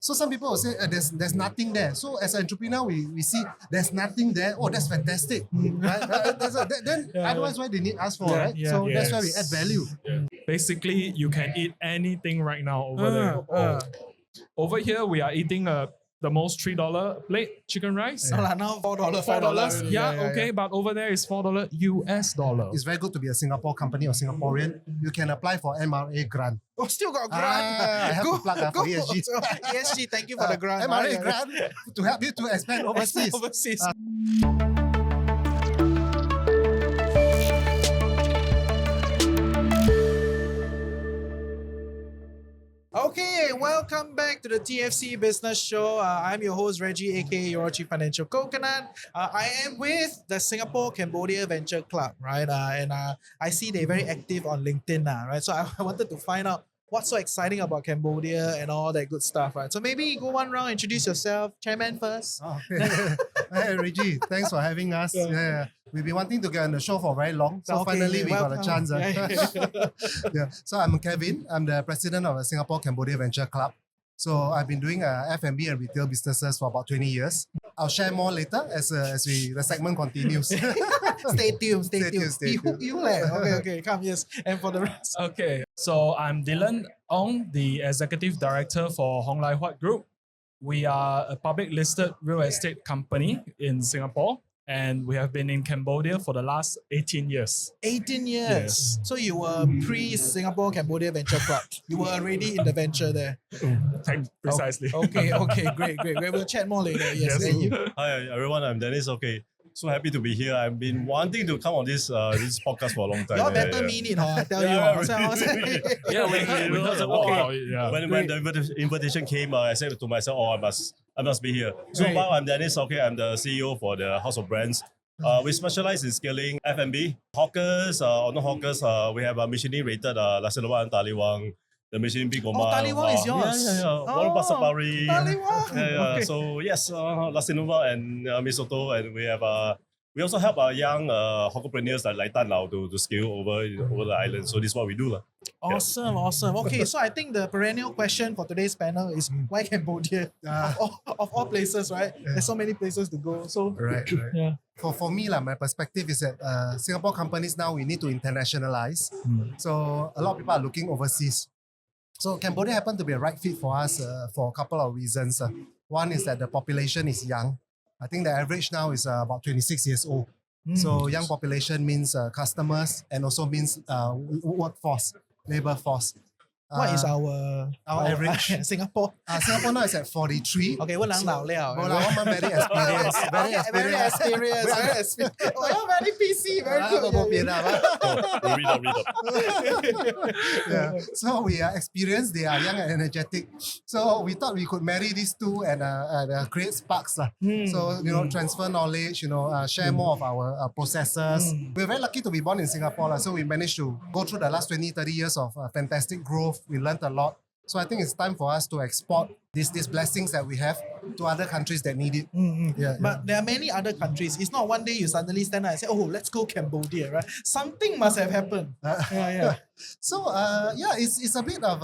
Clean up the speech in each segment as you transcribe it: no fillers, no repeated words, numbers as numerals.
So some people will say there's nothing there. So as an entrepreneur, we see there's nothing there. Oh, that's fantastic, right? Then otherwise, why they need us for, right? So that's why we add value. Basically, you can eat anything right now over there. Over here, we are eating the most $3 plate chicken rice. No, now $4. $4. Okay, but over there is $4 US dollar. It's very good to be a Singapore company or Singaporean. You can apply for MRA grant. Oh, still got grant. I have to plug for ESG. So, ESG, thank you for the grant. MRA grant to help you to expand overseas. Okay, welcome back to the TFC Business Show. I'm your host Reggie, aka your Chief Financial Coconut. I am with the Singapore Cambodia Venture Club, right? And I see they're very active on LinkedIn now, right? So I wanted to find out what's so exciting about Cambodia and all that good stuff, right? So maybe go one round, introduce yourself, Chairman first. Oh, hey Reggie, thanks for having us. Yeah. We've been wanting to get on the show for very long, so finally we got a chance. So I'm Kevin. I'm the president of the Singapore Cambodia Venture Club. So I've been doing F&B and retail businesses for about 20 years. I'll share more later as the segment continues. Stay tuned. Okay, come, yes. And for the rest. Okay, so I'm Dylan Ong, the Executive Director for Hong Lai Huat Group. We are a public listed real estate company in Singapore. And we have been in Cambodia for the last 18 years. 18 years. Yes. So you were pre-Singapore Cambodia Venture Club. You were already in the venture there. Precisely. Okay, great. We'll chat more later. Yes. And you? Hi everyone, I'm Dennis. Okay, so happy to be here. I've been wanting to come on this podcast for a long time. You all better mean it, I tell you. When the invitation came, I said to myself, I must be here. So now I'm Dennis. Okay, I'm the CEO for the House of Brands. We specialize in scaling F&B, hawkers, or not hawkers. We have a Michelin rated Nasi Lemak and Taliwang. The Michelin Big Goma. Taliwang is yours. Warung Pasar Pari. Taliwang. Okay. So yes, Nasi Lemak and Mee Soto, and we also help our young hawkerpreneurs like Tan Lau to scale over the island. So this is what we do. Awesome. Okay, so I think the perennial question for today's panel is why Cambodia? Of all places, right? There's so many places to go. So right. Yeah. For me, my perspective is that Singapore companies now, we need to internationalize. So a lot of people are looking overseas. So Cambodia happened to be a right fit for us for a couple of reasons. One is that the population is young. I think the average now is about 26 years old. So young population means customers and also means workforce, labor force. What is our average? Singapore? Singapore now is at 43. Okay, we're very experienced. You're very PC, very good. So we are experienced, they are young and energetic. So we thought we could marry these two and create sparks. So, transfer knowledge, share more of our processes. We're very lucky to be born in Singapore. So we managed to go through the last 20, 30 years of fantastic growth. We learned a lot. So I think it's time for us to export these blessings that we have to other countries that need it. But there are many other countries. It's not one day you suddenly stand up and say, oh, let's go Cambodia, right? Something must have happened. So, it's a bit of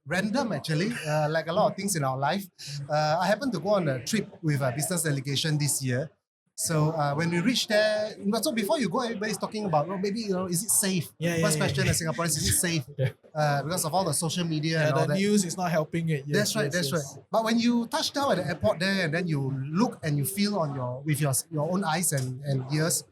random actually, like a lot of things in our life. I happened to go on a trip with a business delegation this year. So when we reached there, so before you go, everybody's talking about, maybe, is it safe? First question as Singaporeans, is it safe? Because of all the social media and all that. The news is not helping it. That's right. But when you touch down at the airport there and then you look and you feel with your own eyes and ears,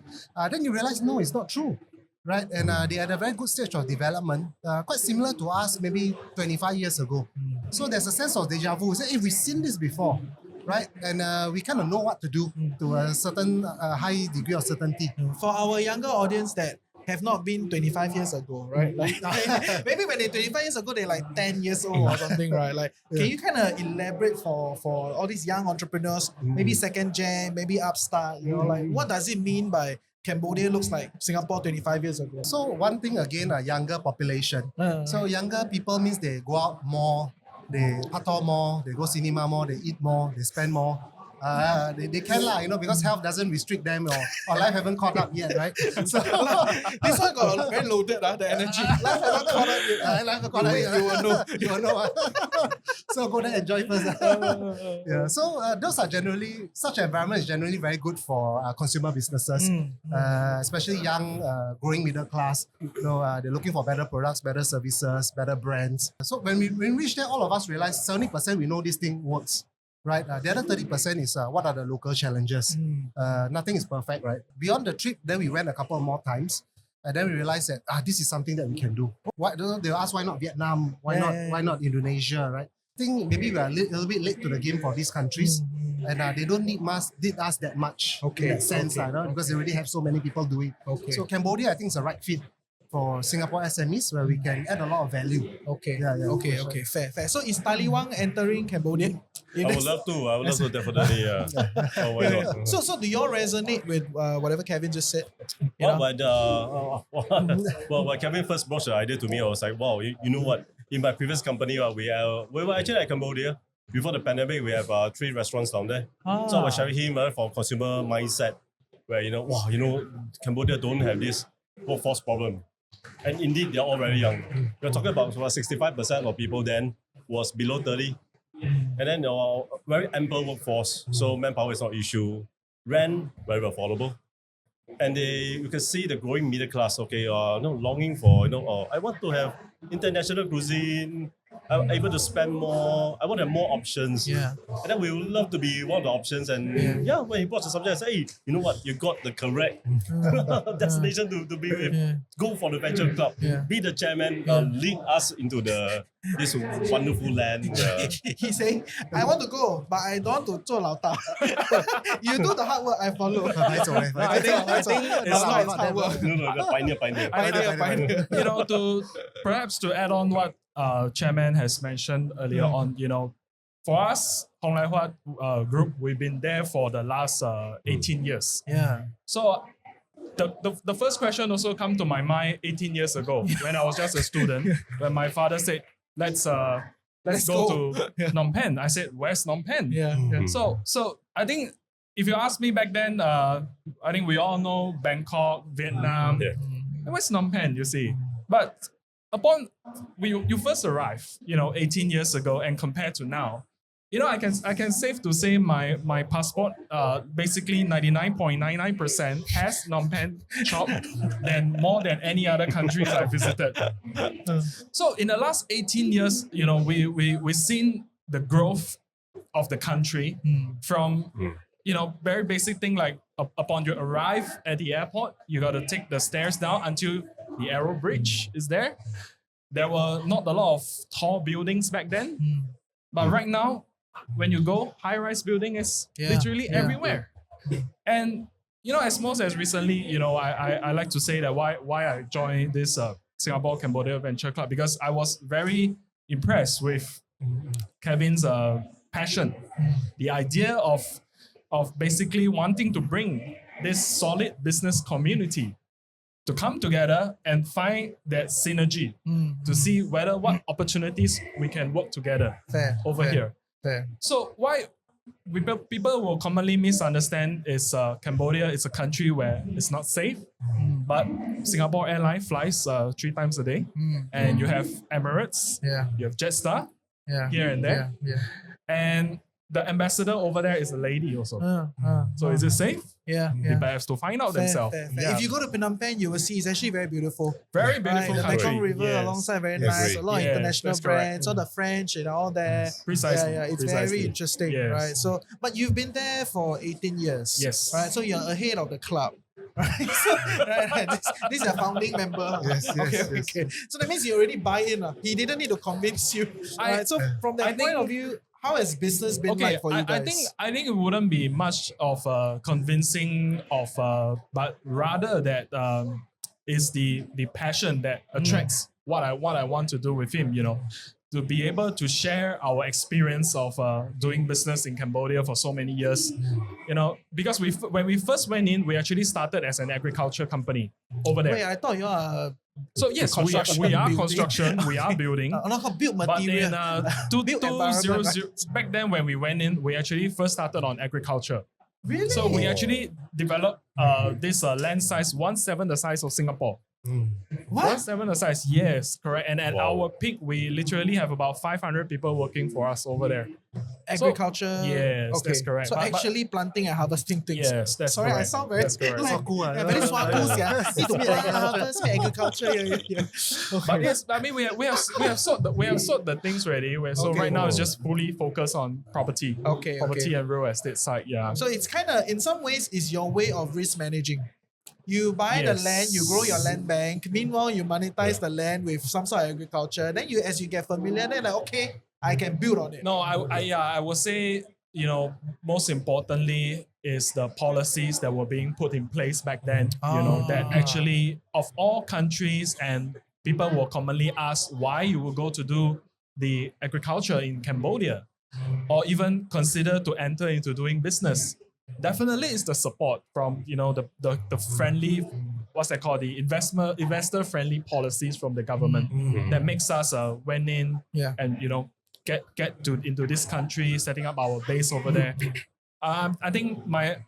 then you realize, no, it's not true. Right? And they are at a very good stage of development, quite similar to us maybe 25 years ago. So there's a sense of deja vu. Say, we've seen this before. Right? And we kind of know what to do to a certain high degree of certainty. For our younger audience that have not been 25 years ago, right? Like, maybe when they're 25 years ago, they're like 10 years old or something, right? Like, can you kind of elaborate for all these young entrepreneurs, maybe second gen, maybe upstart, like what does it mean by Cambodia looks like Singapore 25 years ago? So one thing again, a younger population. So younger people means they go out more, they patrol more, they go cinema more, they eat more, they spend more. They can lah, because health doesn't restrict them or life haven't caught up yet, right? So This one got very loaded, the energy. Life haven't caught up yet. life haven't caught up yet. You will know. You will know. So go there, enjoy first. Yeah. So those are generally, such an environment is generally very good for consumer businesses, especially young, growing middle class. They're looking for better products, better services, better brands. So when we reach there, all of us realize 70% we know this thing works. Right, the other 30% is what are the local challenges. Nothing is perfect, right? Beyond the trip, then we went a couple more times, and then we realized that this is something that we can do. They'll ask why not Vietnam? Why not Indonesia? Right? I think maybe we are a little bit late to the game for these countries, and they don't need us that much in that sense, because they already have so many people doing. So Cambodia, I think, is the right fit for Singapore SMEs where we can add a lot of value. Okay, fair. So is Taliwang entering Cambodia? I would love to definitely. Oh, why not? So do you all resonate with whatever Kevin just said? When Kevin first brought the idea to me, I was like, wow, you know what? In my previous company, we were actually at Cambodia. Before the pandemic, we have 3 restaurants down there. So I was sharing him for consumer mindset, where Cambodia don't have this workforce problem. And indeed, they're all very young. We're talking about 65% of people then was below 30. And then very ample workforce, so manpower is not an issue. Rent, very affordable. And you can see the growing middle class, longing for, I want to have international cuisine, I'm able to spend more, I want to have more options. Yeah. And then we would love to be one of the options. And when he brought the subject, I said, hey, you know what, you got the correct destination to be with. Go for the venture club, be the chairman, lead us into this wonderful land. He's saying, I want to go, but I don't want to 做老大. You do the hard work, I follow. I think it's not hard work. No, pioneer. Pioneer. To add on what Chairman has mentioned earlier on, for us, Hong Lai Huat Group, we've been there for the last 18 years. Yeah. So the first question also come to my mind 18 years ago when I was just a student, when my father said, let's go to Phnom Penh. I said, where's Phnom Penh? So I think if you ask me back then, I think we all know Bangkok, Vietnam. And where's Phnom Penh, you see? But upon you first arrived, 18 years ago, and compared to now, I can safe to say my passport, basically 99.99% has Phnom Penh chop more than any other countries I visited. So in the last 18 years, we've seen the growth of the country from very basic thing like upon you arrive at the airport, you got to take the stairs down until the Aero Bridge is there. There were not a lot of tall buildings back then, but right now, when you go, high-rise building is literally everywhere. And as recently, I like to say that why I joined this Singapore Cambodia Venture Club, because I was very impressed with Kevin's passion, the idea of basically wanting to bring this solid business community to come together and find that synergy to see what opportunities we can work together here. Fair. So why people will commonly misunderstand is Cambodia is a country where it's not safe, but Singapore Airline flies 3 times a day, and you have Emirates, you have Jetstar here and there, and the ambassador over there is a lady also. So is it safe? People have to find out themselves. Fair. If you go to Phnom Penh, you will see it's actually very beautiful. Very beautiful The country. Mekong River alongside, very nice. A lot of international that's correct. brands, all the French and all that. Precisely. It's Precisely. very interesting, Yes. right? So, but you've been there for 18 years. Yes. Right. So you're ahead of the club. Right. So, right. This is a founding member. Yes. Okay. So that means you already buy in. He didn't need to convince you. Right. So from that point of view, how has business been like for you guys? I think it wouldn't be much of convincing but rather that is the passion that attracts what I want to do with him. to be able to share our experience of doing business in Cambodia for so many years. You know, because when we first went in, we actually started as an agriculture company over there. Wait, I thought you are So yes, construction we are building. construction, we are building. not built But material. in Built environment, 2000, back then when we went in, we actually first started on agriculture. Really? So we actually developed this land size 1/7 the size of Singapore. What? 1/7 the size, yes, correct. And at Wow. our peak, we literally have about 500 people working for us over there. Agriculture. Yes, okay. that's correct. So But- actually planting and harvesting things. Yes, that's Sorry, correct. I sound very That's correct. like, Swaku, yeah, very swaku, yeah. Need to plant, harvest, agriculture. Yeah. But Okay. yes, I mean we have sort the things ready. So Okay. right now it's just fully focused on property. Okay, Property okay. and real estate side, yeah. So it's kind of, in some ways, is your way of risk managing. You buy the Yes. land, you grow your land bank. Meanwhile, you monetize the land with some sort of agriculture. Then you, as you get familiar, then like, okay, I can build on it. No, I would say, you know, most importantly is the policies that were being put in place back then. You know, that Ah. actually of all countries, and people will commonly ask why you will go to do the agriculture in Cambodia or even consider to enter into doing business. Definitely is the support from, you know, the friendly, what's that called, the investor friendly policies from the government that makes us went in Yeah. and, you know, get into this country, setting up our base over there. I think my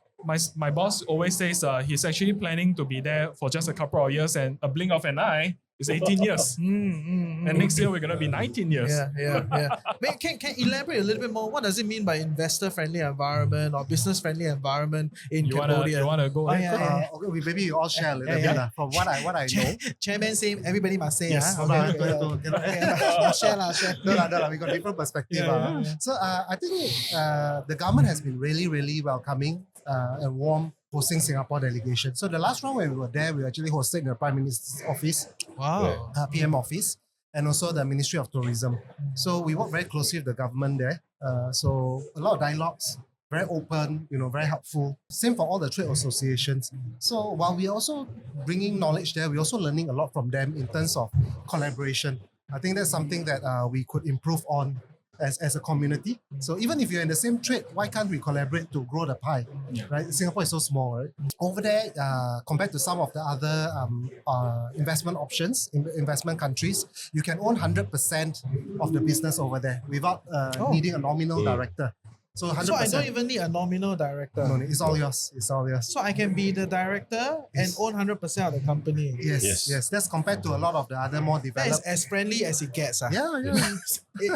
boss always says he's actually planning to be there for just a couple of years, and a blink of an eye is 18 years. And next year we're gonna be 19 years. Yeah. Can elaborate a little bit more? What does it mean by investor-friendly environment or business-friendly environment in Cambodia? You wanna go ahead? yeah. Okay, maybe you all share a little Yeah, bit yeah. from what I know. Chairman say everybody must say. Yes. ah? Okay, Okay, okay, okay. okay. Share. No, we got different perspective. Yeah. So I think the government has been really, really welcoming and warm hosting Singapore delegation. So the last round when we were there, we actually hosted in the Prime Minister's office, Wow. PM office, and also the Ministry of Tourism. So we work very closely with the government there. So a lot of dialogues, very open, you know, very helpful. Same for all the trade associations. So while we're also bringing knowledge there, we're also learning a lot from them in terms of collaboration. I think that's something that we could improve on as a community. So even if you're in the same trade, why can't we collaborate to grow the pie? Right? Singapore is so small, right? Over there, compared to some of the other investment options, investment countries, you can own 100% of the business over there without needing a nominal director. So 100%. So I don't even need a nominal director. No, it's all yours. It's all yours. So I can be the director and Yes. own 100% of the company. Yes. That's compared to a lot of the other more That is developed. as friendly as it gets. Yeah.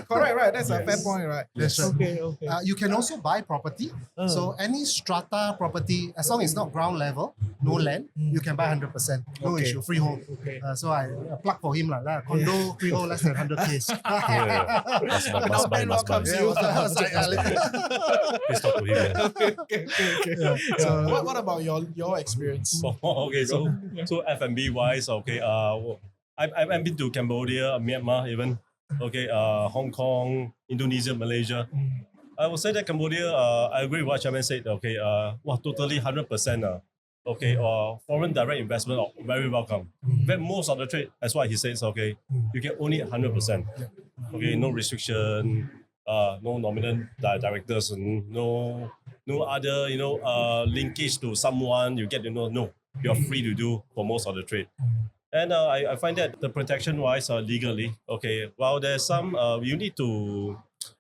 Correct, right? That's a Yes. fair point, right? That's right. Okay. You can also buy property. So any strata property, as long as it's not ground level, no land, you can buy 100%. No Okay. issue, freehold. Okay. So I plug for him lah. Condo freehold less than 100K. Must buy. Please talk to him. Yeah. Okay. So what about your experience? Okay, so F&B wise, okay, I've been to Cambodia, Myanmar even, okay, Hong Kong, Indonesia, Malaysia. I would say that Cambodia, I agree with what Chairman said, okay, totally 100%, okay, foreign direct investment are very welcome. But most of the trade, that's why he says, okay, you can only 100%. Okay, no restriction, no nominal directors, no other, linkage to someone, you get to know, no, you're free to do for most of the trade. And I find that the protection-wise, legally, okay, while there's some, you need to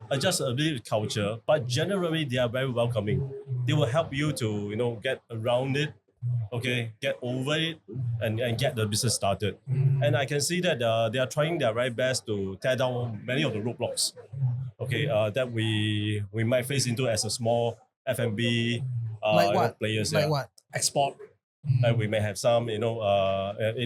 adjust a little culture, but generally they are very welcoming. They will help you to, get around it, okay, get over it, and get the business started. And I can see that they are trying their very best to tear down many of the roadblocks, okay, that we might face into as a small F&B Like what? players. Like what? Export. And we may have some, in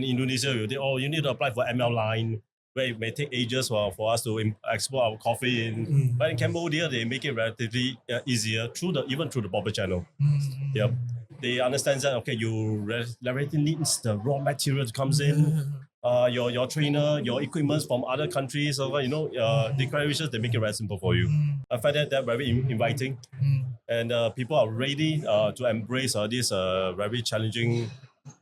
Indonesia, you need to apply for ML line, where it may take ages for us to export our coffee in. But in Cambodia, they make it relatively easier even through the proper channel. Yep. They understand that, okay, you relatively needs the raw material that comes in, your trainer, your equipment from other countries, declarations, they make it very simple for you. I find that very inviting. And people are ready to embrace this very challenging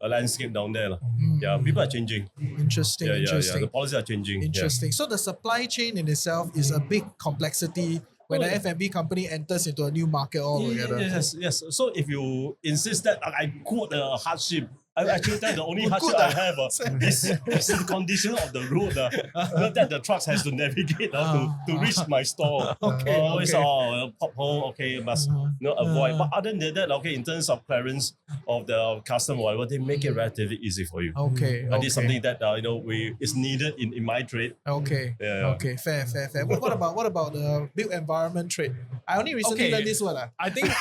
landscape down there. Yeah, people are changing. Interesting, Yeah. interesting. The policies are changing. Interesting. So the supply chain in itself is a big complexity when an F&B company enters into a new market altogether. Yes. So if you insist that I quote a hardship, I actually tell you the only hardship I have is the condition of the road that the trucks has to navigate to reach my store. Always pothole, okay, must avoid. But other than that, okay, in terms of clearance of the customer, whatever, they make it relatively easy for you. Okay. And this is something that is needed in my trade. Okay. Yeah. Okay. Fair. What about the built environment trade? I only recently learned this one. I think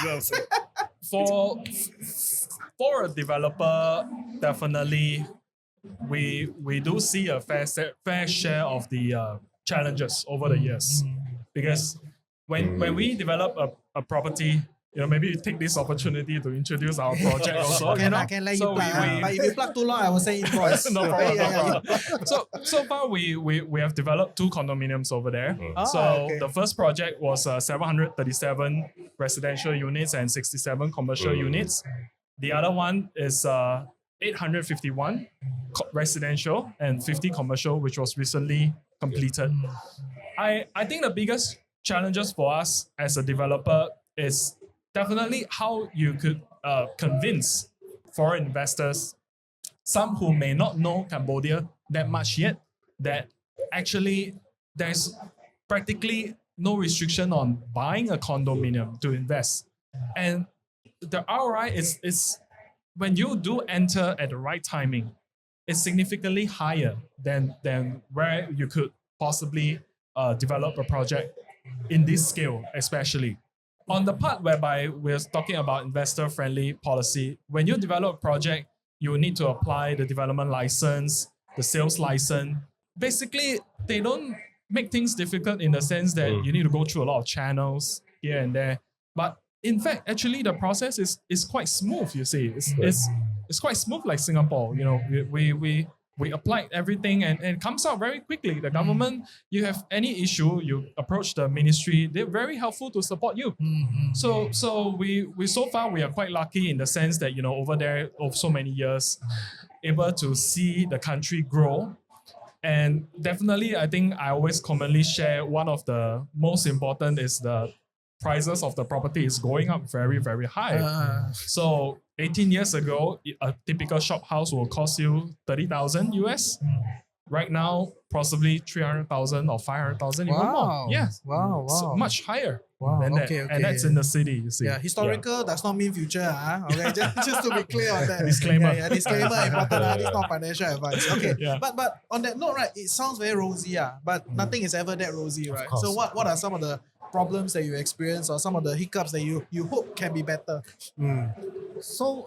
for a developer, definitely we do see a fair share of the challenges over the years, because when we develop a property, maybe you take this opportunity to introduce our project also. I can let you So plug. But if you plug too long, I will say invoice. No problem. Yeah. So far we have developed 2 condominiums over there. The first project was 737 residential units and 67 commercial units. The other one is 851 residential and 50 commercial, which was recently completed. I think the biggest challenges for us as a developer is definitely how you could convince foreign investors, some who may not know Cambodia that much yet, that actually there's practically no restriction on buying a condominium to invest. And the ROI is when you do enter at the right timing, it's significantly higher than where you could possibly develop a project in this scale, especially. On the part whereby we're talking about investor-friendly policy, when you develop a project, you need to apply the development license, the sales license. Basically, they don't make things difficult in the sense that you need to go through a lot of channels here and there. But in fact, actually, the process is quite smooth. You see, it's quite smooth like Singapore. We applied everything and it comes out very quickly. The government, you have any issue, you approach the ministry, they're very helpful to support you. So we so far we are quite lucky in the sense that over there over so many years, able to see the country grow. And definitely, I think I always commonly share one of the most important is the prices of the property is going up very, very high. So 18 years ago, a typical shop house will cost you 30,000 US. Right now, possibly 300,000 or 500,000 even more. Yeah. Wow. So much higher than Okay. that. And that's in the city, you see. Yeah, historical does not mean future. Okay, just to be clear on that. Disclaimer. Yeah, disclaimer important. This is not financial advice. Okay, Yeah. but on that note, right, it sounds very rosy, but nothing is ever that rosy, right? course. So what are some of the problems that you experience or some of the hiccups that you hope can be better? So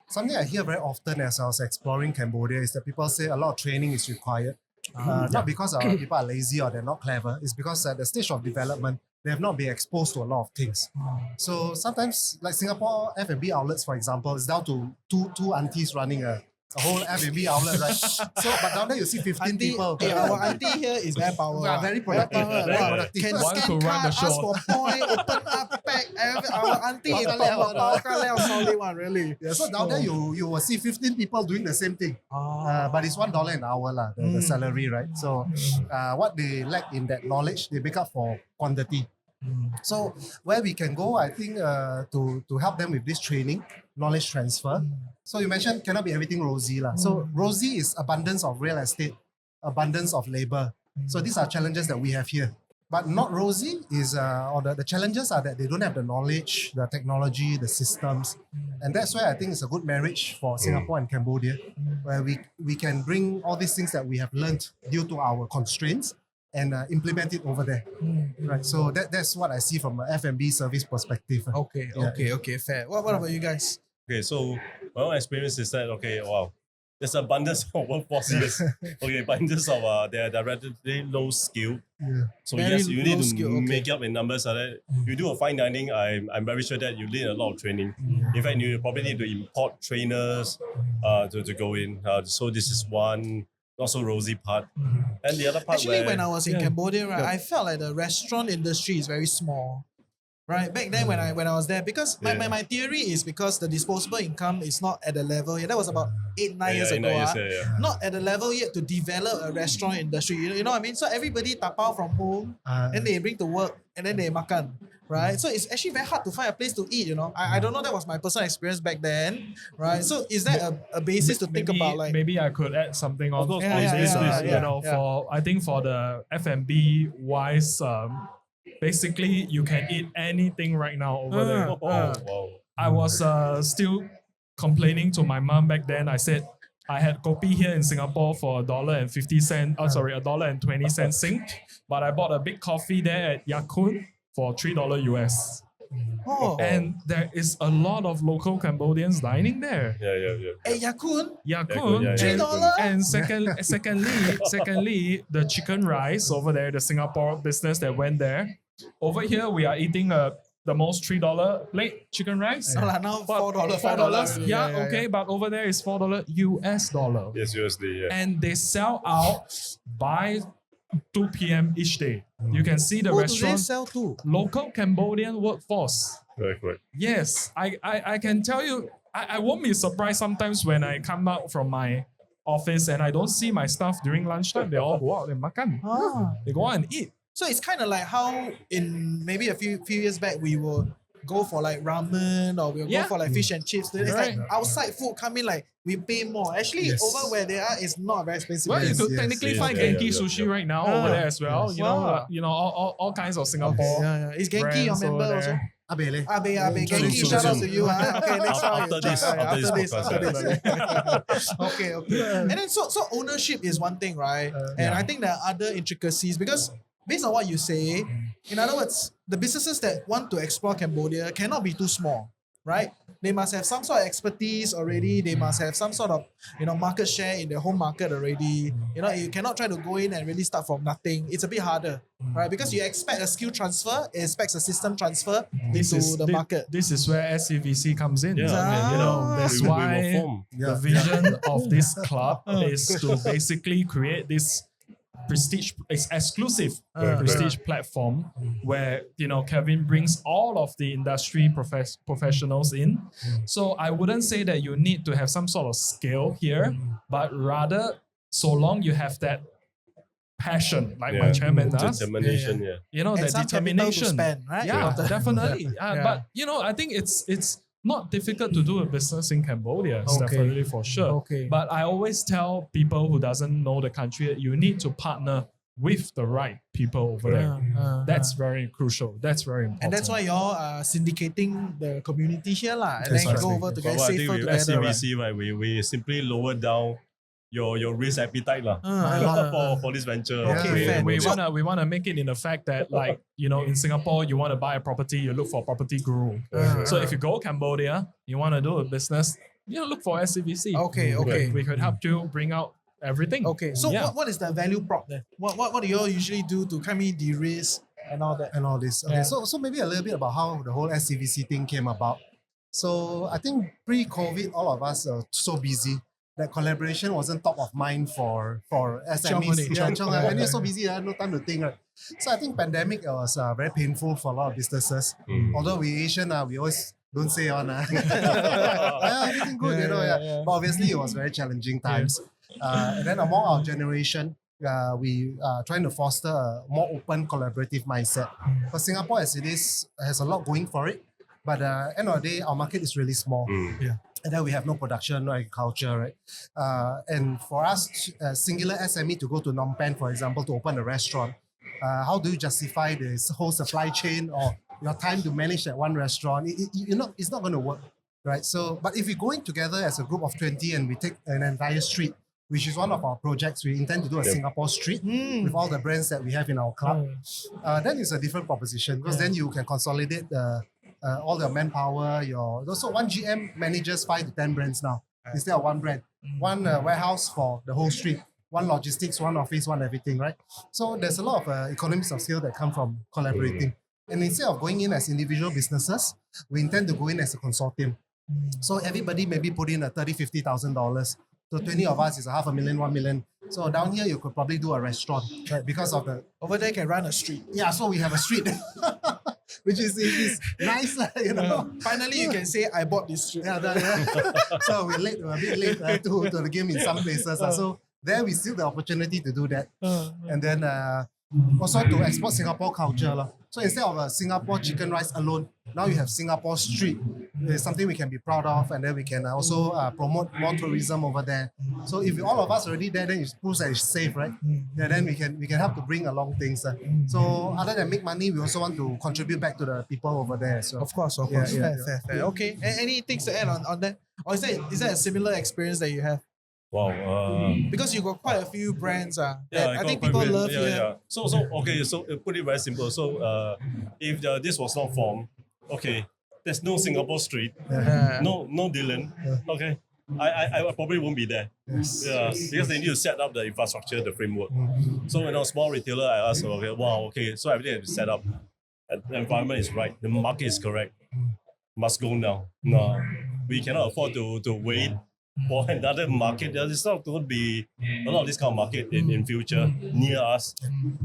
something I hear very often as I was exploring Cambodia is that people say a lot of training is required. Not because people are lazy or they're not clever. It's because at the stage of development, they have not been exposed to a lot of things. So sometimes, like Singapore F&B outlets, for example, is down to two aunties running a whole F&B outlet, right? So, but down there you see 15 people. Our auntie here is very powerful. Yeah, very productive. Very productive. Can One scan to run card, the ask show. for point, open up, pack. Our auntie is solid one, really. Yeah, so down there you will see 15 people doing the same thing. But it's $1 an hour, the salary, right? So what they lack in that knowledge, they make up for quantity. So where we can go, I think, to help them with this training, knowledge transfer. So you mentioned cannot be everything rosy. So rosy is abundance of real estate, abundance of labor. So these are challenges that we have here. But not rosy is, or the challenges are that they don't have the knowledge, the technology, the systems. And that's why I think it's a good marriage for Singapore and Cambodia, where we can bring all these things that we have learned due to our constraints and implement it over there. Right. So that's what I see from an F&B service perspective. Okay, fair. What about you guys? Okay, so my own experience is that, there's abundance of workforce, yes. But in terms of they're relatively low skill. So Very yes, you need low to skill, make up in numbers. You do a fine dining, I'm very sure that you need a lot of training. In fact, you probably need to import trainers to go in. So this is one not so rosy part. And the other part Actually, when I was in Cambodia, right, I felt like the restaurant industry is very small. Right, back then when I was there, because my theory is because the disposable income is not at the level yet. That was about 8-9 years ago. Not at the level yet to develop a restaurant industry. You know what I mean? So everybody tapao from home, and they bring to work, and then they makan. Right, so it's actually very hard to find a place to eat. I don't know. That was my personal experience back then. Right, so is that a basis to think about? Like maybe I could add something on course, this. please. For I think for the F&B wise, basically you can eat anything right now over there. Wow. I was still complaining to my mom back then. I said I had kopi here in Singapore for $1.50. $1.20 Sing, but I bought a big coffee there at Yakun for $3 US. And there is a lot of local Cambodians dining there. Hey, Yakun, Yakun, $3. and secondly, the chicken rice over there, the Singapore business that went there. Over here, we are eating the most $3 plate chicken rice. now $4, $4. Okay, but over there is $4 US dollar. Yes, USD. And they sell out by 2 p.m. each day. You can see the Who restaurant. do they sell to? Local Cambodian workforce. Correct. Yes, I can tell you, I won't be surprised sometimes when I come out from my office and I don't see my staff during lunchtime. They all go out and makan. They go out and eat. So it's kind of like how in maybe a few years back we will go for like ramen or we'll go for like fish and chips. It's like outside food come in like we pay more. Actually, over where they are, it's not very expensive. Well, you could technically find Genki sushi right now over there as well. You know, all kinds of Singapore. Is Genki your member also? Abe. Genki, shout out to you. Okay, next time. After this. Okay. And then so ownership is one thing, right? And I think there are other intricacies because based on what you say, in other words, the businesses that want to explore Cambodia cannot be too small, right? They must have some sort of expertise already. They must have some sort of, market share in their home market already. You cannot try to go in and really start from nothing. It's a bit harder, right? Because you expect a skill transfer, it expects a system transfer into the market. This is where SCVC comes in. Yeah. That's why the vision of this club is to basically create this exclusive prestige platform where Kevin brings all of the industry professionals in. So I wouldn't say that you need to have some sort of skill here, but rather so long you have that passion, like my chairman does. Determination, that some determination. To spend, right? Yeah, definitely. But I think it's not difficult to do a business in Cambodia, definitely for sure. But I always tell people who doesn't know the country, you need to partner with the right people over there. That's very crucial. That's very important. And that's why y'all are syndicating the community here, and then go over to get I think safer with together. SCVC, right, we simply lower down your risk appetite for this venture. We wanna make it in the fact that in Singapore you want to buy a property, you look for a property guru. So if you go Cambodia, you want to do a business, look for SCVC. Okay. We could help you bring out everything. Okay. So what is the value prop then? What do you all usually do to kind of de-risk and all that? And all this. Okay. So maybe a little bit about how the whole SCVC thing came about. So I think pre-COVID, all of us are so busy that collaboration wasn't top of mind for SMEs. And you're so busy, no time to think. Right? So I think pandemic was very painful for a lot of businesses. Although we Asian, we always don't say on. Everything good, But obviously it was very challenging times. And then among our generation, we are trying to foster a more open, collaborative mindset. But Singapore, as it is, has a lot going for it. But end of the day, our market is really small. And then we have no production, no agriculture, right? And for us, singular SME to go to Phnom Penh, for example, to open a restaurant, how do you justify this whole supply chain or your time to manage that one restaurant? It's not going to work, right? So, but if we're going together as a group of 20 and we take an entire street, which is one of our projects, we intend to do a Singapore street with all the brands that we have in our club, then it's a different proposition because then you can consolidate all the manpower. So one GM manages 5 to 10 brands now instead of one brand. One warehouse for the whole street, one logistics, one office, one everything, right? So there's a lot of economies of scale that come from collaborating. And instead of going in as individual businesses, we intend to go in as a consortium. So everybody maybe put in $30,000-$50,000. So 20 of us is $500,000, 1 million. So down here you could probably do a restaurant, right? Because of the over there can run a street. Yeah, so we have a street. which is nice, you know. Finally, you can say, I bought this street. Yeah, so we're a bit late to the game in some places. So there we see the opportunity to do that. And then also to export Singapore culture. So instead of Singapore chicken rice alone, now you have Singapore street. It's something we can be proud of, and then we can also promote more tourism over there. So if all of us already there, then it proves that it's safe, right? Yeah, then we can help to bring along things. So other than make money, we also want to contribute back to the people over there. So Of course. Yeah. Fair. Okay. Any things to add on that? Or is that a similar experience that you have? Wow. Because you got quite a few brands. Yeah, I got think quite people great. love yeah, here. Yeah. So okay. So put it very simple. So if this was not formed, okay, there's no Singapore street, no Dylan. Okay, I probably won't be there. Yes. Yeah, because they need to set up the infrastructure, the framework. So when I was small retailer, I asked, okay, so everything has been set up, and the environment is right, the market is correct, must go now. No, we cannot afford to wait for another market. There's not going to be a lot of this kind of market in future near us,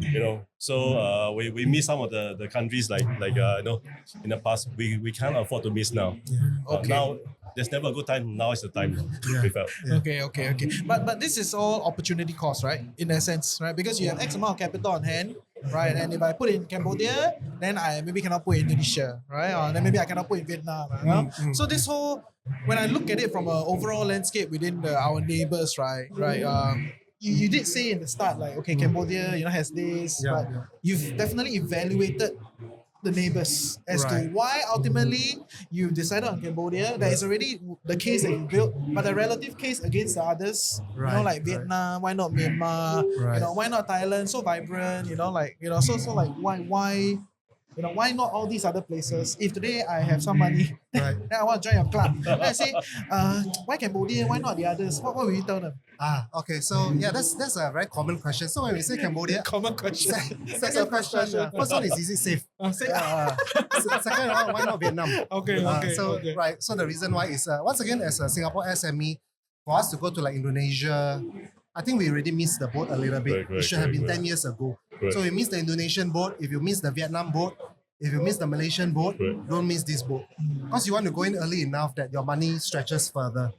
you know. So we miss some of the countries like you know, in the past. We can't afford to miss now. Okay. Now there's never a good time. Now is the time. We felt. Okay. But this is all opportunity cost, right? In a sense, right? Because you have X amount of capital on hand, right? And if I put in Cambodia, then I maybe cannot put in Indonesia, right? Or then maybe I cannot put in Vietnam. You know? So this whole, when I look at it from an overall landscape within our neighbors, right? You did say in the start, like, okay, Cambodia, has this, but you've definitely evaluated the neighbors as to why ultimately you decided on Cambodia. That is already the case that you built, but the relative case against the others, like Vietnam, why not Myanmar, why not Thailand, so vibrant, so like why why not all these other places? If today I have some money, then I want to join your club. Then I say, why Cambodia? Why not the others? What will you tell them? Okay. So yeah, that's a very common question. So when we say Cambodia, Common question. second question. First one is easy, safe. Second one, why not Vietnam? Okay. So the reason why is once again, as a Singapore SME, for us to go to like Indonesia, I think we already missed the boat a little bit. It should have been 10 years ago. So you miss the Indonesian boat, if you miss the Vietnam boat, if you miss the Malaysian boat, don't miss this boat. Because you want to go in early enough that your money stretches further.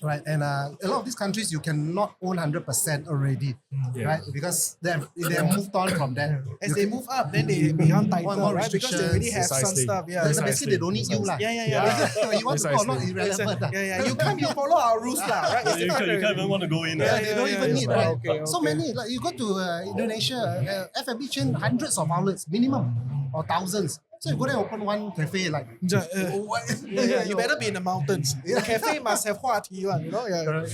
Right, and a lot of these countries you cannot own 100% already, right? Because they have moved on from that. As they move up, then they become tighter, more right? Because they already have some Precisely. stuff. Yeah, Basically, they don't need you, lah. Yeah. You want to go or not irrelevant. Yeah. You come, you follow our rules, lah, right? You can't even want to go in. Yeah, they don't even need, right? Okay. So many, like you go to Indonesia, F&B chain, hundreds of outlets minimum, or thousands. So you go there and open one cafe, like You better be in the mountains. The cafe must have Huat,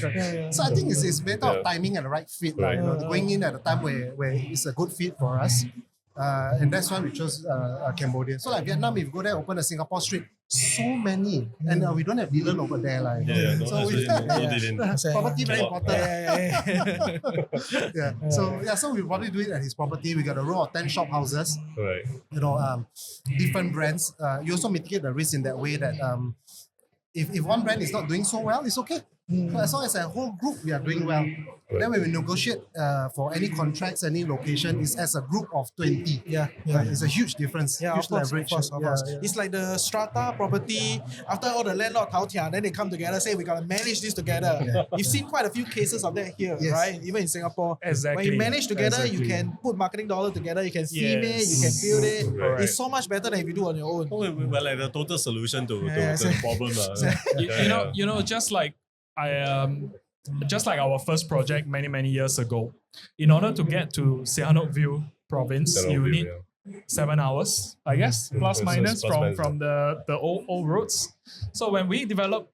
Correct. So I think it's better of timing and the right fit, going in at a time where it's a good fit for us. And that's why we chose Cambodia. So like Vietnam, if you go there, open a Singapore street, so many, and we don't have Dylan over there, like. Property very important. So we probably do it at his property. We got a row of 10 shop houses. Right. Different brands. You also mitigate the risk in that way that if one brand is not doing so well, it's okay. So as long as a whole group we are doing well, then when we negotiate for any contracts, any location, it's as a group of 20. It's a huge difference. Huge leverage. Of course. It's like the strata property. After all the landlord tao tia, then they come together, say we gotta manage this together. You've seen quite a few cases of that here, right? Even in Singapore. Exactly. When you manage together, you can put marketing dollar together, you can theme it, you can build it. Right. It's so much better than if you do on your own. We're like the total solution to the problem. You know, just like our first project many years ago, in order to get to Sihanouk View province, you need 7 hours, I guess, plus minus from the old roads. So when we developed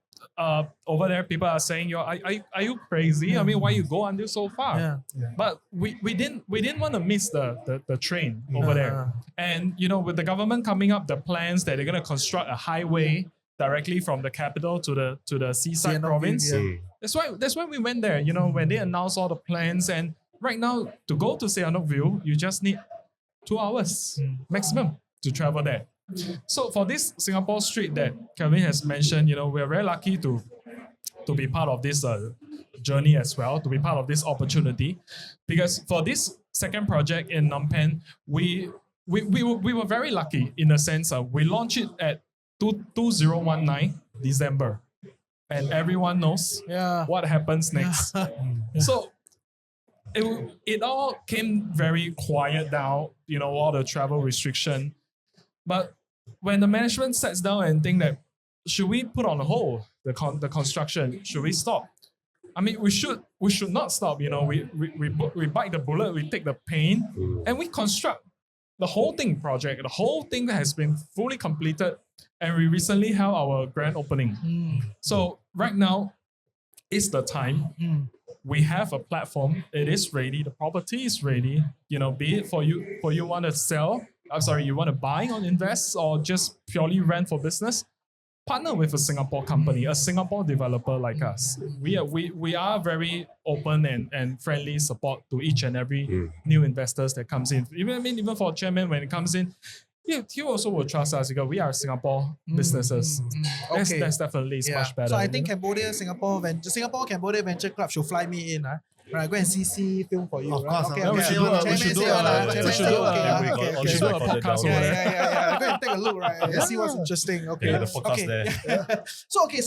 over there, people are saying, are you crazy? I mean, why you go until so far? But we didn't want to miss the train over there. And with the government coming up the plans that they're gonna construct a highway directly from the capital to the seaside province. That's why we went there. When they announced all the plans, and right now to go to Sihanouk View, you just need 2 hours maximum to travel there. So for this Singapore street that Kevin has mentioned, we're very lucky to be part of this journey as well, to be part of this opportunity, because for this second project in Phnom Penh, we we were very lucky in a sense. We launched it at 2019 December, and everyone knows Yeah. what happens next. So it all came very quiet down, all the travel restriction. But when the management sits down and think that, should we put on hold the construction? Should we stop? I mean, we should not stop. We bite the bullet, we take the pain, and we construct the whole project. The whole thing has been fully completed, and we recently held our grand opening. So right now is the time. We have a platform. It is ready. The property is ready. Be it for you want to sell. You want to buy or invest, or just purely rent for business. Partner with a Singapore company, a Singapore developer like us. We are very open and friendly support to each and every new investors that comes in. Even for chairman, when it comes in, he also will trust us because we are Singapore businesses. Okay. That's definitely much better. So I think Singapore Cambodia Venture Club should fly me in. Right, go and CC film for you. Of right? course, Okay, yeah, we should do a- Chairman we should say do a- all that. we Chairman should say, do a- okay, yeah, okay, we okay, got- we should do a okay. podcast over Yeah, there. Go and take a look, right? See what's interesting. Okay. Yeah, the podcast okay. there.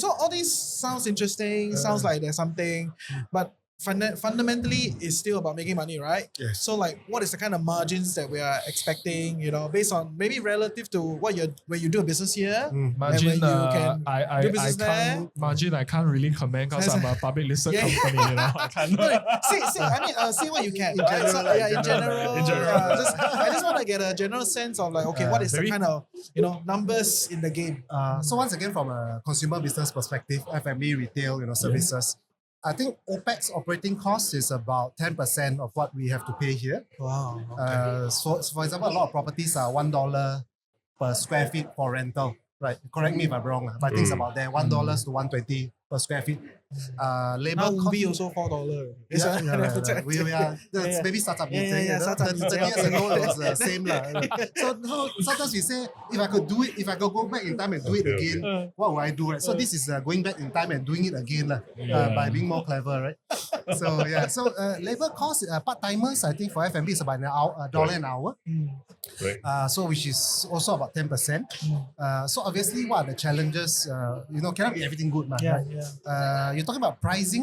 So all these sounds interesting. Sounds like there's something, but fundamentally, it's still about making money, right? Yes. So what is the kind of margins that we are expecting? Based on maybe relative to when you do a business here. Margin, And when you can I do business there. margin, I can't really comment because I'm a public listed Yeah. company. I can't. See what you can. In general, In general. in general. I just want to get a general sense of what is the Very- kind of numbers in the game. So once again, from a consumer business perspective, F&B, retail, services, I think OPEX operating cost is about 10% of what we have to pay here. Wow. So for example, a lot of properties are $1 per square feet for rental. Right? Correct me if I'm wrong, but I think it's about there, $1 to $1.20 per square feet. Labor Now cost. Ubi also $4. Yeah. We are. That's Yeah. maybe startup Yeah, meeting. yeah, startup 30 meeting. years ago it was the same lah. So sometimes we say, if I could go back in time and do it again, what would I do? Right? So this is going back in time and doing it again lah, by being more clever, right? So yeah. So labor cost, part timers, I think for F&B is about $1 an hour. Right. So which is also about 10%. So obviously, what are the challenges? Cannot be everything good, man. Yeah, Right? yeah. You're talking about price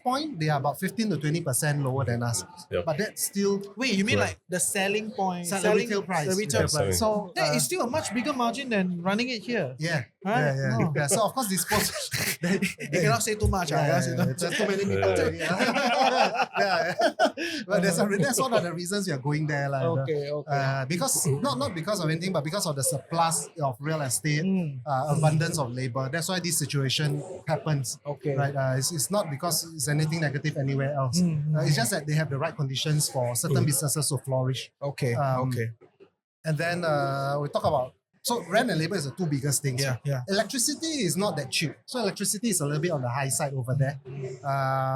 point. They are about 15 to 20% lower than us. Yep. But that's still Wait, you mean Right. like the selling point? the retail price. The retail Yeah, price. So That is still a much bigger margin than running it here. yeah, Right? yeah. Oh. Yeah. So of course, disposal. You cannot say too much. Yeah, Cannot say too there's too many people. Yeah. But that's one of the reasons we are going there, lah. Okay. Because not because of anything, but because of the surplus of real estate, Mm. abundance of labor. That's why this situation happens. Okay. Right. It's not because it's anything negative anywhere else. It's just that they have the right conditions for certain businesses to flourish. Okay. Okay. And then we talk about, so rent and labor is the two biggest things. Yeah. Electricity is not that cheap. So electricity is a little bit on the high side over there.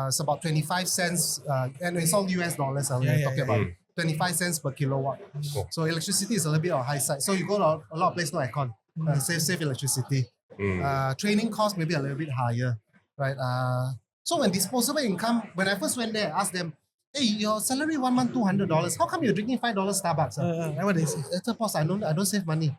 It's about 25 cents, and it's all US dollars. We're talking about 25 cents per kilowatt. So electricity is a little bit on the high side. So you go to a lot of places, no aircon. Save electricity. Training cost maybe a little bit higher, right? So when disposable income, when I first went there, I asked them, hey, your salary 1 month $200. How come you're drinking $5 Starbucks? What is It's a boss. I don't save money.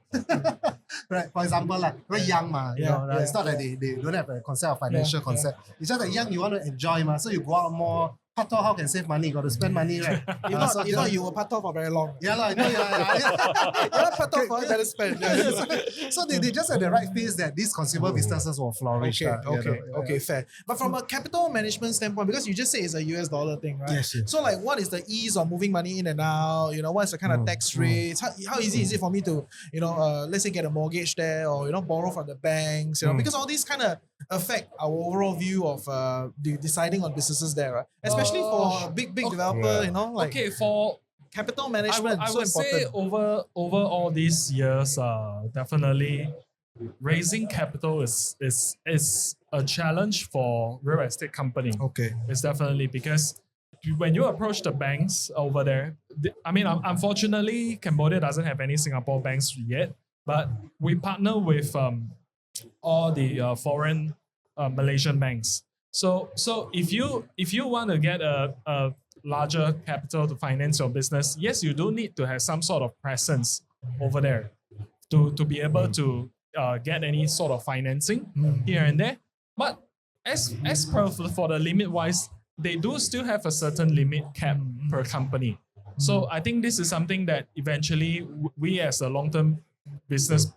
Right. For example, like very young, Yeah. It's not that they don't have a concept of financial concept. It's just that young, you want to enjoy, so you go out more. How can save money? You got to spend money, right? If not, you were part of for very long. Yeah, I know. You're not part of for you better spend. So they just had the right phase that these consumer businesses will flourish. Okay, fair. But from a capital management standpoint, because you just say it's a US dollar thing, right? Yes. So what is the ease of moving money in and out? What's the kind of tax rates? How easy is it for me to, let's say get a mortgage there or, borrow from the banks, because all these kind of affect our overall view of deciding on businesses there, right? Especially for a big developer, Okay, for capital I management would, I so would important. say over all these years, definitely raising capital is a challenge for real estate company. Okay. It's definitely because when you approach the banks over there, unfortunately, Cambodia doesn't have any Singapore banks yet, but we partner with all the foreign Malaysian banks. So if you want to get a larger capital to finance your business, yes, you do need to have some sort of presence over there to be able to get any sort of financing here and there. But as per for the limit wise, they do still have a certain limit cap per company. So I think this is something that eventually we as a long-term business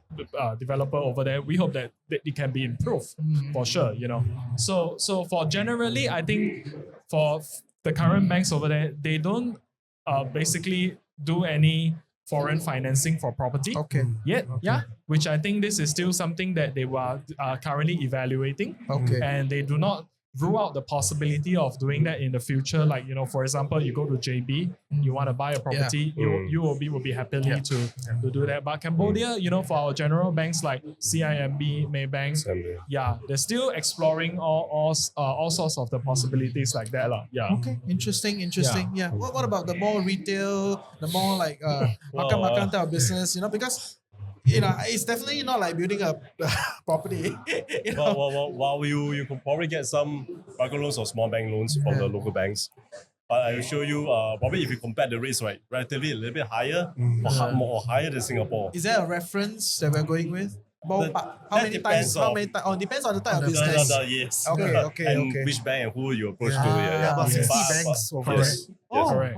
developer over there, we hope that it can be improved for sure, you know. So for generally, I think for the current banks over there, they don't basically do any foreign financing for property yet. Yeah, which I think this is still something that they were currently evaluating. And they do not rule out the possibility of doing that in the future. Like, you know, for example, you go to JB, you want to buy a property, you will be happily to do that. But Cambodia, you know, for our general banks like CIMB, Maybank, they're still exploring all sorts of the possibilities like that. Yeah. Okay, interesting. Yeah. What about the more retail, the more like makan type of business, you know, because you know, it's definitely not like building a property. You know? While you could probably get some micro loans or small bank loans from the local banks. But I will show you, probably if you compare the rates, right, relatively a little bit higher or higher than Singapore. Is there a reference that we're going with? How many times? Oh, depends on the type of business. Yes. Okay. And which bank and who you approach to. About 60 banks over there. Correct.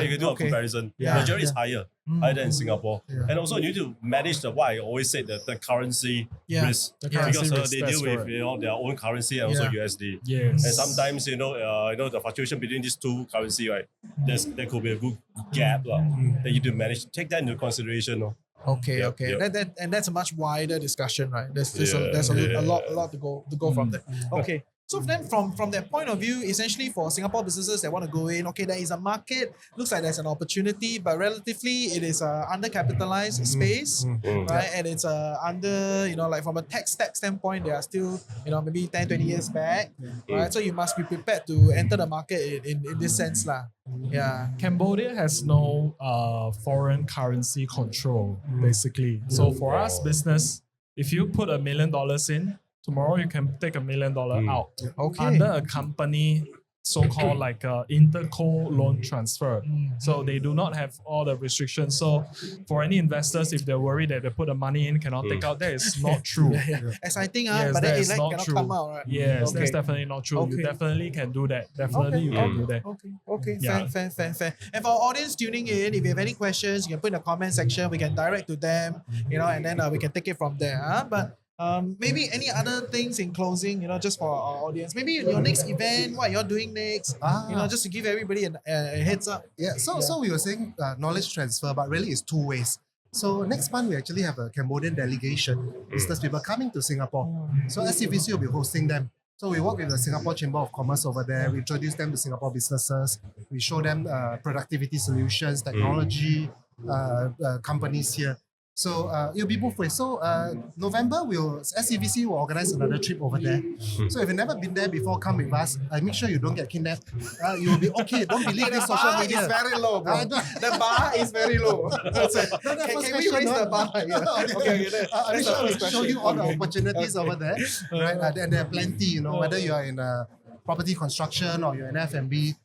You can do a comparison. Majority is higher than Singapore. And also you need to manage why I always said that the currency risk. Because they deal with their own currency and also USD. Yes. And sometimes the fluctuation between these two currency, right? There could be a good gap that you need to manage. Take that into consideration. Okay. And that's a much wider discussion, right? There's a lot to go from there. Okay. So then from that point of view, essentially for Singapore businesses that want to go in, okay, there is a market, looks like there's an opportunity, but relatively it is a undercapitalized space, right? And it's under, like from a tech stack standpoint, they are still, maybe 10, 20 years back, right? So you must be prepared to enter the market in this sense lah. Yeah. Cambodia has no foreign currency control, basically. So for us business, if you put $1 million in, tomorrow you can take $1 million out under a company, so-called like interco loan transfer. So they do not have all the restrictions. So for any investors, if they're worried that they put the money in, cannot take out, that is not true. Exciting, yes, but then it not cannot true. Come out, right? Yes, that's definitely not true. You definitely can do that. Definitely you can do that. Okay. Fair. And for our audience tuning in, if you have any questions, you can put in the comment section. We can direct to them, and then we can take it from there. But maybe any other things in closing, just for our audience. Maybe your next event, what you're doing next, just to give everybody a heads up. So we were saying knowledge transfer, but really it's two ways. So next month we actually have a Cambodian delegation, business people coming to Singapore. So SCVC will be hosting them. So we work with the Singapore Chamber of Commerce over there. We introduce them to Singapore businesses. We show them productivity solutions, technology, companies here. So it'll be both ways. So November, SCVC will organize another trip over there. So if you've never been there before, come with us. Make sure you don't get kidnapped. You will be okay. Don't believe this social media. The bar is very low, bro. The bar is very low. Can we raise the bar? We'll show you all the opportunities over there. Right? And there are plenty, whether you are in property construction or you're in F&B.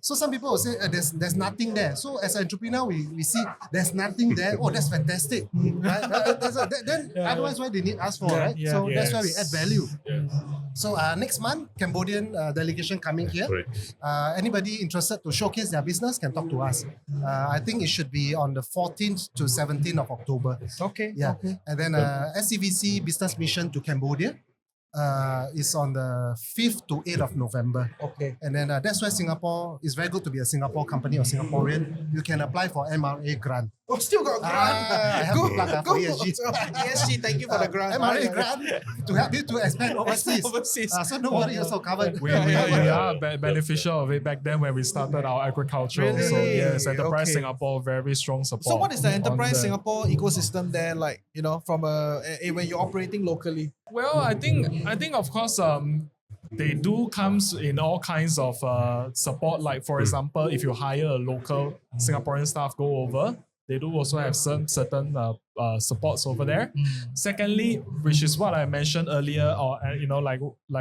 So some people will say there's nothing there. So as an entrepreneur, we see there's nothing there. Oh, that's fantastic. Right? Otherwise, why they need us for, right? So that's why we add value. So next month, Cambodian delegation coming here. Anybody interested to showcase their business can talk to us. I think it should be on the 14th to 17th of October. Okay. And then SCVC business mission to Cambodia. Is on the 5th to 8th of November. Okay. And then that's why Singapore is very good to be a Singapore company or Singaporean. You can apply for MRA grant. Oh, still got grant. I have to plug for ESG. ESG, thank you for the grant. MRA grant to help you to expand overseas. So don't worry, also covered. We are beneficial of it back then when we started our agricultural. Really? So yes, Enterprise Singapore, very strong support. So what is the Enterprise Singapore ecosystem there like, from when you're operating locally? Well, I think of course they do comes in all kinds of support. Like for example, if you hire a local Singaporean staff go over, They do also have some certain supports over there. Secondly, which is what I mentioned earlier, or like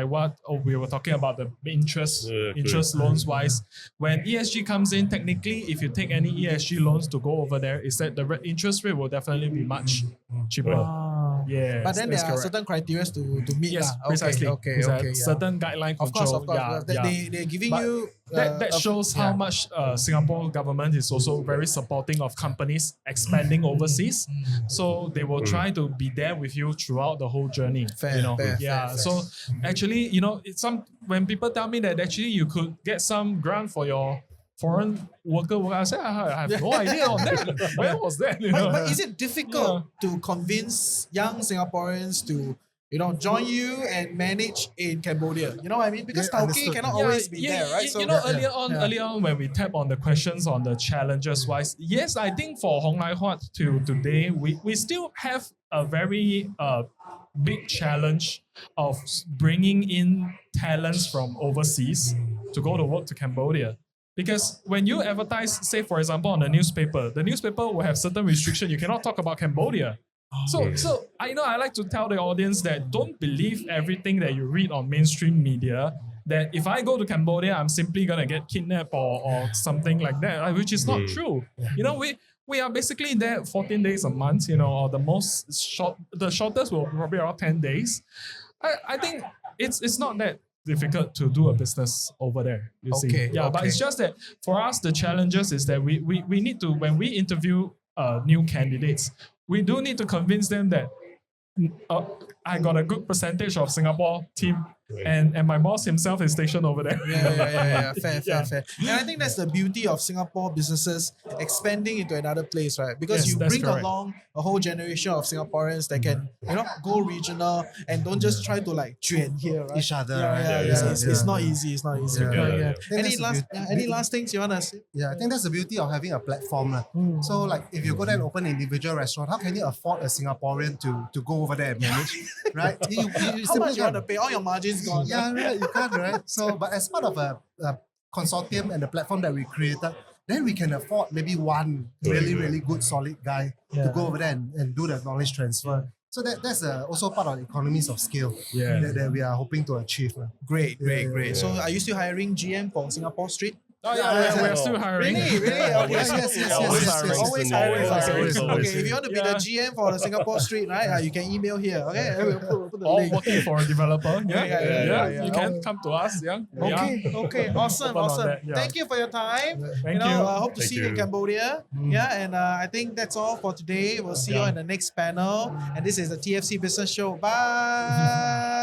what we were talking about, the interest loans wise. When ESG comes in, technically, if you take any ESG loans to go over there, is that the interest rate will definitely be much cheaper. Yeah, But then there are certain criteria to meet. Yes, lah. precisely. Okay. Certain guideline Of control. course. They're giving But you. That shows how much Singapore government is also very supporting of companies expanding overseas. So they will try to be there with you throughout the whole journey. Fair. So actually, it's when people tell me that actually you could get some grant for your foreign worker, I say I have no idea on that. Where was that? But is it difficult to convince young Singaporeans to join you and manage in Cambodia? You know what I mean? Because Tauke cannot always be there, right? So earlier on when we tap on the questions on the challenges wise, yes, I think for Hong Lai Huat to today, we still have a very big challenge of bringing in talents from overseas to go to work to Cambodia. Because when you advertise, say for example on the newspaper will have certain restriction. You cannot talk about Cambodia. So I like to tell the audience that don't believe everything that you read on mainstream media, that if I go to Cambodia, I'm simply gonna get kidnapped or something like that, which is not true. We are basically there 14 days a month, or the shortest will probably around 10 days. I think it's not that difficult to do a business over there, you see. But it's just that for us, the challenges is that we need to, when we interview new candidates, we do need to convince them that I got a good percentage of Singapore team and my boss himself is stationed over there. Fair. And I think that's the beauty of Singapore businesses expanding into another place, right? Because you bring along a whole generation of Singaporeans that can, go regional and don't just try to like juan here, right? Each other. It's not easy. It's not easy. Any last things you want to say? Yeah, I think that's the beauty of having a platform. So like if you go there and open an individual restaurant, how can you afford a Singaporean to go over there and manage? Right? You How much you want to pay? All your margins gone. Yeah, right. You can't, right? So, but as part of a consortium and the platform that we created, then we can afford maybe one really good solid guy to go over there and do the knowledge transfer. So that's also part of economies of scale that we are hoping to achieve. Great. So are you still hiring GM for Singapore Street? We're still hiring. Really? Okay. Yes. Always hiring. Always. Okay, if you want to be the GM for the Singapore Street, right? You can email here. Okay, we'll put the Or link. working for a developer. Yeah. You can come to us. Okay. Awesome. that, yeah. Thank you for your time. Thank you. I hope to see you in you. Cambodia. And I think that's all for today. We'll see you on the next panel. And this is the TFC Business Show. Bye.